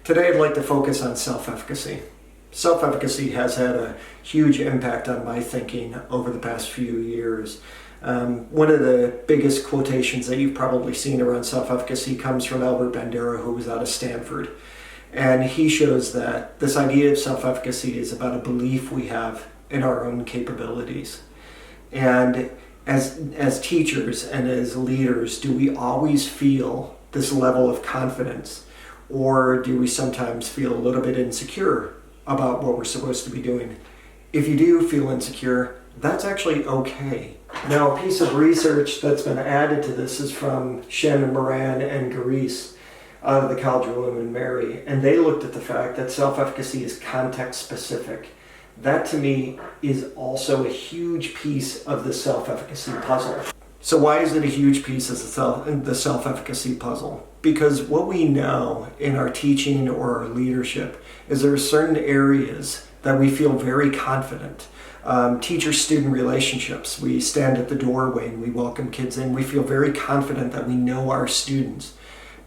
Today I'd like to focus on self-efficacy. Self-efficacy has had a huge impact on my thinking over the past few years. One of the biggest quotations that you've probably seen around self-efficacy comes from Albert Bandera, who was out of Stanford. And he shows that this idea of self-efficacy is about a belief we have in our own capabilities. And as teachers and as leaders, do we always feel this level of confidence? Or do we sometimes feel a little bit insecure about what we're supposed to be doing? If you do feel insecure, that's actually okay. Now, a piece of research that's been added to this is from Shannon Moran and Garis out of the College of William and Mary, and they looked at the fact that self-efficacy is context specific. That to me is also a huge piece of the self-efficacy puzzle. So why is it a huge piece of the self-efficacy puzzle? Because what we know in our teaching or our leadership is there are certain areas that we feel very confident. Teacher-student relationships, we stand at the doorway and we welcome kids in. We feel very confident that we know our students.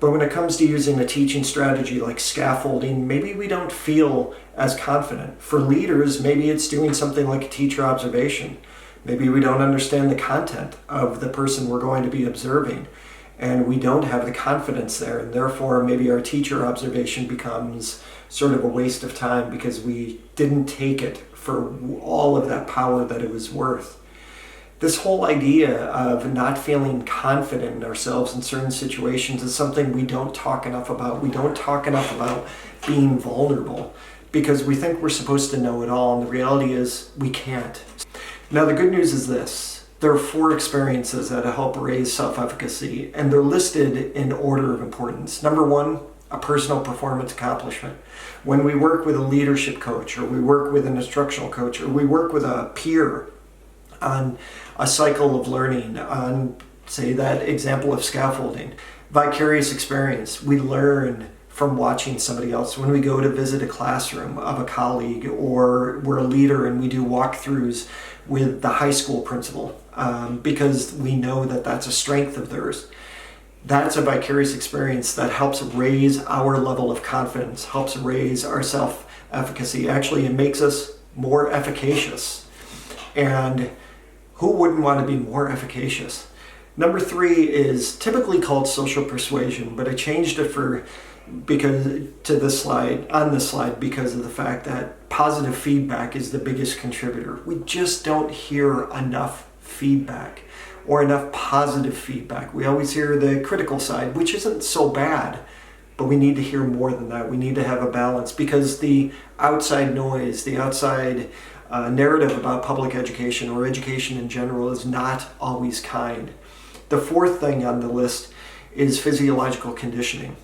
But when it comes to using a teaching strategy like scaffolding, maybe we don't feel as confident. For leaders, maybe it's doing something like a teacher observation. Maybe we don't understand the content of the person we're going to be observing, and we don't have the confidence there, and therefore maybe our teacher observation becomes sort of a waste of time because we didn't take it for all of that power that it was worth. This whole idea of not feeling confident in ourselves in certain situations is something we don't talk enough about. We don't talk enough about being vulnerable because we think we're supposed to know it all, and the reality is we can't. Now, the good news is this. There are 4 experiences that help raise self-efficacy, and they're listed in order of importance. Number 1, a personal performance accomplishment. When we work with a leadership coach, or we work with an instructional coach, or we work with a peer on a cycle of learning, on, say, that example of scaffolding, vicarious experience, we learn from watching somebody else. When we go to visit a classroom of a colleague, or we're a leader and we do walkthroughs with the high school principal, because we know that that's a strength of theirs. That's a vicarious experience that helps raise our level of confidence, helps raise our self-efficacy. Actually, it makes us more efficacious. And who wouldn't want to be more efficacious? Number 3 is typically called social persuasion, but I changed it on this slide because of the fact that positive feedback is the biggest contributor. We just don't hear enough feedback or enough positive feedback. We always hear the critical side, which isn't so bad, but we need to hear more than that. We need to have a balance because the outside noise, the outside narrative about public education or education in general is not always kind. The 4th thing on the list is physiological conditioning.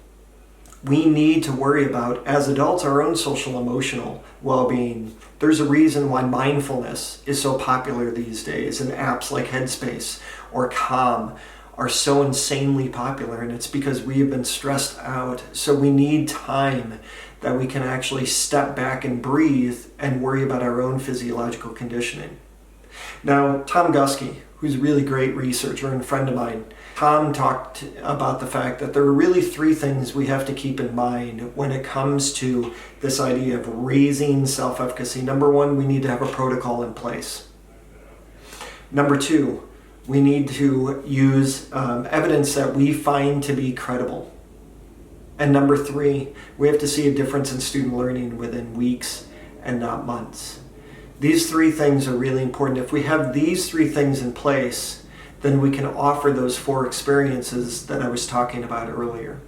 We need to worry about, as adults, our own social emotional well-being. There's a reason why mindfulness is so popular these days, and apps like Headspace or Calm are so insanely popular, and it's because we have been stressed out. So we need time that we can actually step back and breathe and worry about our own physiological conditioning. Now, Tom Guskey, who's a really great researcher and a friend of mine, Tom talked about the fact that there are really 3 things we have to keep in mind when it comes to this idea of raising self-efficacy. Number 1, we need to have a protocol in place. Number 2, we need to use evidence that we find to be credible. And number 3, we have to see a difference in student learning within weeks and not months. These 3 things are really important. If we have these 3 things in place, then we can offer those 4 experiences that I was talking about earlier.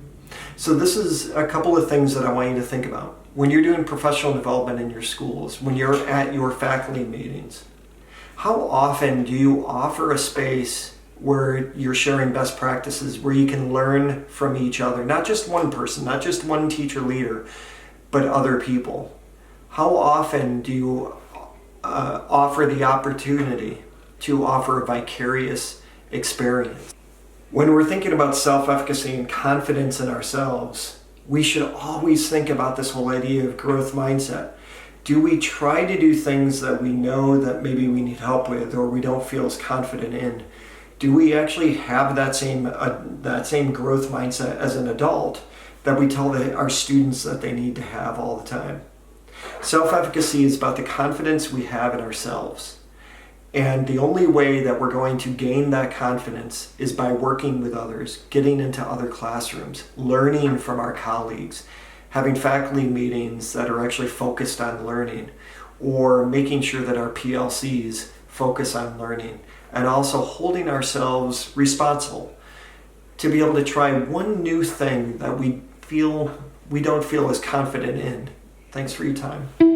So this is a couple of things that I want you to think about. When you're doing professional development in your schools, when you're at your faculty meetings, how often do you offer a space where you're sharing best practices, where you can learn from each other? Not just one person, not just one teacher leader, but other people. How often do you offer the opportunity to offer a vicarious experience? When we're thinking about self-efficacy and confidence in ourselves, we should always think about this whole idea of growth mindset. Do we try to do things that we know that maybe we need help with or we don't feel as confident in? Do we actually have that same growth mindset as an adult that we tell our students that they need to have all the time. Self-efficacy is about the confidence we have in ourselves. And the only way that we're going to gain that confidence is by working with others, getting into other classrooms, learning from our colleagues, having faculty meetings that are actually focused on learning, or making sure that our PLCs focus on learning, and also holding ourselves responsible to be able to try one new thing that we don't feel as confident in. Thanks for your time.